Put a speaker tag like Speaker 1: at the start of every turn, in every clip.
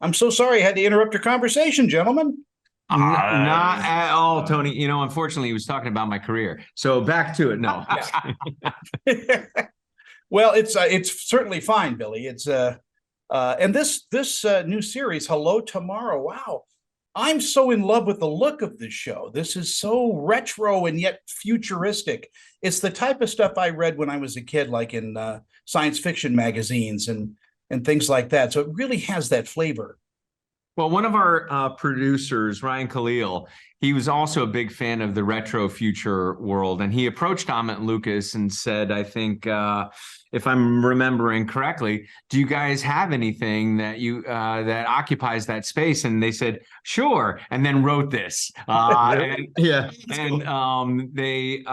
Speaker 1: I'm so sorry I had to interrupt your conversation, gentlemen.
Speaker 2: Not at all, Tony. Unfortunately, he was talking about my career. So back to it. No.
Speaker 1: Well, it's certainly fine, Billy. And this new series, Hello Tomorrow. Wow, I'm so in love with the look of this show. This is so retro and yet futuristic. It's the type of stuff I read when I was a kid, like in science fiction magazines and things like that. So it really has that flavor.
Speaker 2: Well, one of our producers, Ryan Khalil, he was also a big fan of the retro future world. And he approached Amit and Lucas and said, I think, if I'm remembering correctly, do you guys have anything that occupies that space? And they said, sure. And then wrote this.
Speaker 3: Yeah.
Speaker 2: They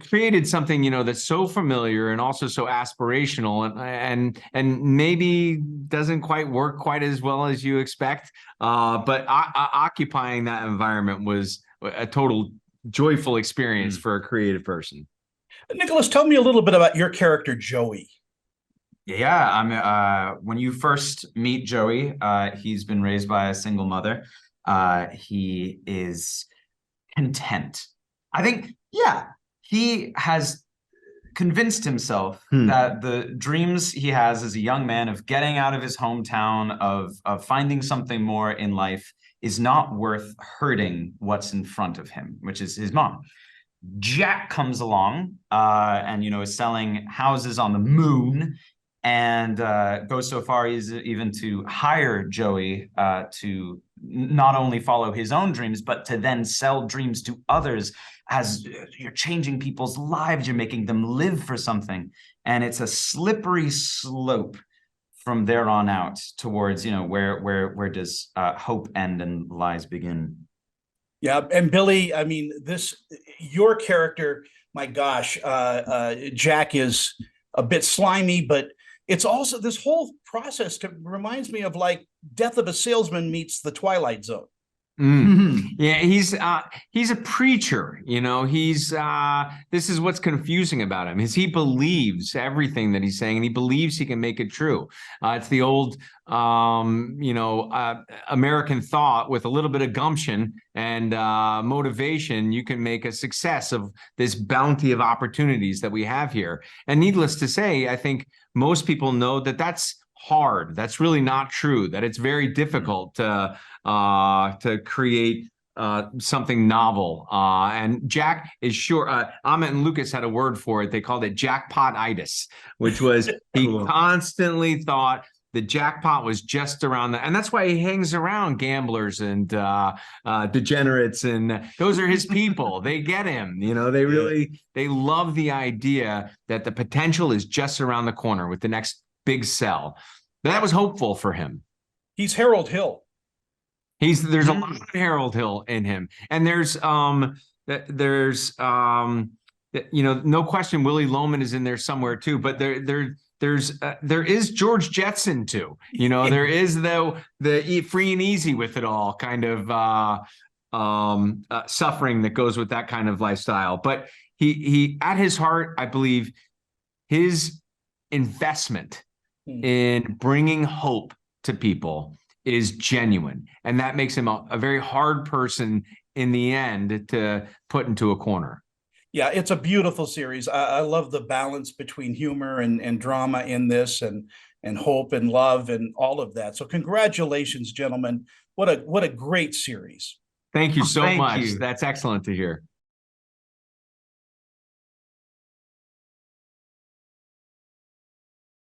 Speaker 2: created something that's so familiar and also so aspirational and maybe doesn't quite work quite as well as you expect, but occupying that environment was a total joyful experience for a creative person.
Speaker 1: Nicholas, tell me a little bit about your character, Joey.
Speaker 3: Yeah, when you first meet Joey, he's been raised by a single mother. He is content. I think, yeah, he has convinced himself that the dreams he has as a young man of getting out of his hometown, of finding something more in life, is not worth hurting what's in front of him, which is his mom. Jack comes along and is selling houses on the moon, and goes so far as even to hire Joey to not only follow his own dreams, but to then sell dreams to others. As you're changing people's lives, you're making them live for something. And it's a slippery slope from there on out towards, where does hope end and lies begin?
Speaker 1: Yeah, and Billy, I mean, your character, my gosh, Jack is a bit slimy, but it's also this whole process reminds me of like Death of a Salesman meets The Twilight Zone.
Speaker 2: Yeah, he's a preacher. This is what's confusing about him, is he believes everything that he's saying and he believes he can make it true. It's the old American thought: with a little bit of gumption and motivation, you can make a success of this bounty of opportunities that we have here. And needless to say, I think most people know that that's hard. That's really not true, that it's very difficult to create something novel. And Jack is sure, Amit and Lucas had a word for it. They called it jackpot-itis, which was he constantly thought the jackpot was just around and that's why he hangs around gamblers and degenerates, and those are his people. They get him. They love the idea that the potential is just around the corner with the next big sell. That was hopeful for him.
Speaker 1: He's Harold Hill.
Speaker 2: There's a lot of Harold Hill in him, and there's no question Willie Loman is in there somewhere too. But there is George Jetson too. There is the free and easy with it all kind of suffering that goes with that kind of lifestyle. But he at his heart, I believe, his investment in bringing hope to people is genuine, and that makes him a very hard person in the end to put into a corner.
Speaker 1: Yeah, it's a beautiful series. I love the balance between humor and drama in this, and hope and love and all of that. So congratulations, gentlemen. What a great series.
Speaker 2: Thank you so much. That's excellent to hear.